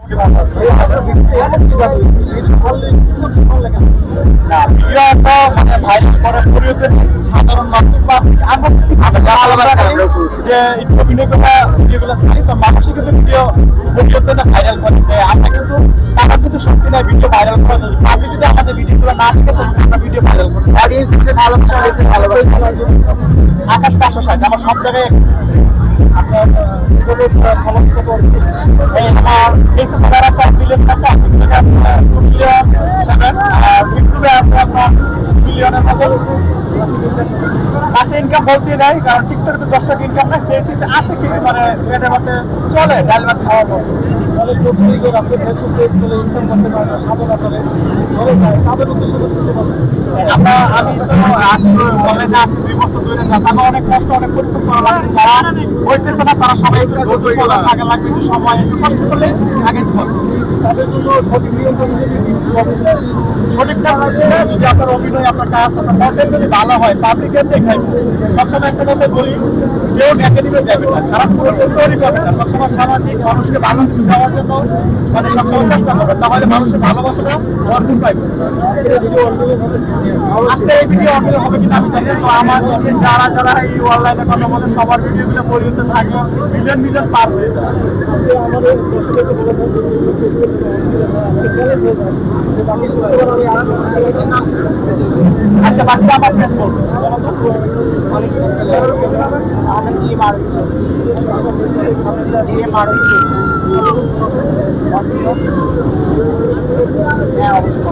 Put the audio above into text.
না ভিডিও তো মানে ভাইরাল করে পরিবর্তে সাধারণ মানুষ বা আমরা যে অভিনয় করা ভিডিওগুলো ছাড়ি তো মানুষই কিন্তু ভিডিওতে না ভাইরাল করে দেয়। আমরা কিন্তু টাকা কিন্তু শক্তি নাই ভিডিও ভাইরাল করার জন্য। আপনি যদি আমাদের ভিডিওগুলো না দেখে তাহলে আমরা ভিডিও ভাইরাল করবো। অডিয়েন্স যদি ভালোবাসা আকাশ 560 আমার সব জায়গায় আপনার এই আমার ফেসবুক আছে 1 মিলিয়ন টাকা, টিকটকে আছে 2 মিলিয়ন 7 আর ইউটিউবে আছে আপনার মিলিয়নের মতো মাসে ইনকাম বলতে নাই, কারণ টিকটকে তো 10 টাকা ইনকাম না, ফেসবুকে আসে কিন্তু মানে পেটের মধ্যে চলে, ডাল ভাত খাওয়া যায়। তাহলে প্রত্যেকের আছে ফেসবুক পেজ করে ইনকাম করতে পারে না, সাধনা করে চলে যায়, তাদের উদ্দেশ্যে আমি তো অনলাইনে আছি 2 বছর ধরে, আমার অনেক কষ্ট অনেক পরিশ্রম করা লাগছে। যারা হইতেছে না তারা সবাই একটু আগে লাগবে, একটু সময় একটু কষ্ট করলে আগে তাদের জন্য সঠিক নিয়ম সঠিকটা হচ্ছে যদি আপনার অভিনয় আপনার কাজ আপনার কন্টেন্ট যদি ভালো হয় পাবলিকের দেখাই। সবসময় একটা কথা বলি, কেউ একাডেমি যাবে না, খারাপ কন্টেন্ট তৈরি করবে না, সবসময় সামাজিক মানুষকে ভালো দেওয়ার জন্য মানে সবসময় চেষ্টা করবে, তাহলে মানুষের ভালোবাসাটা অর্জন পাইবে। আজকে এই ভিডিও অন্যদের হবে কিনা আমি জানি না। তো আমার যারা যারা এই অনলাইনে কথা বলে সবার ভিডিওগুলো পরিবর্তন থাকে মিলিয়ন মিলিয়ন পার হয়ে যায়। আমাদের আচ্ছা বাকি আমার ফ্রেন্ড বলবো আমাদের টিম আর হচ্ছে হ্যাঁ অবশ্যই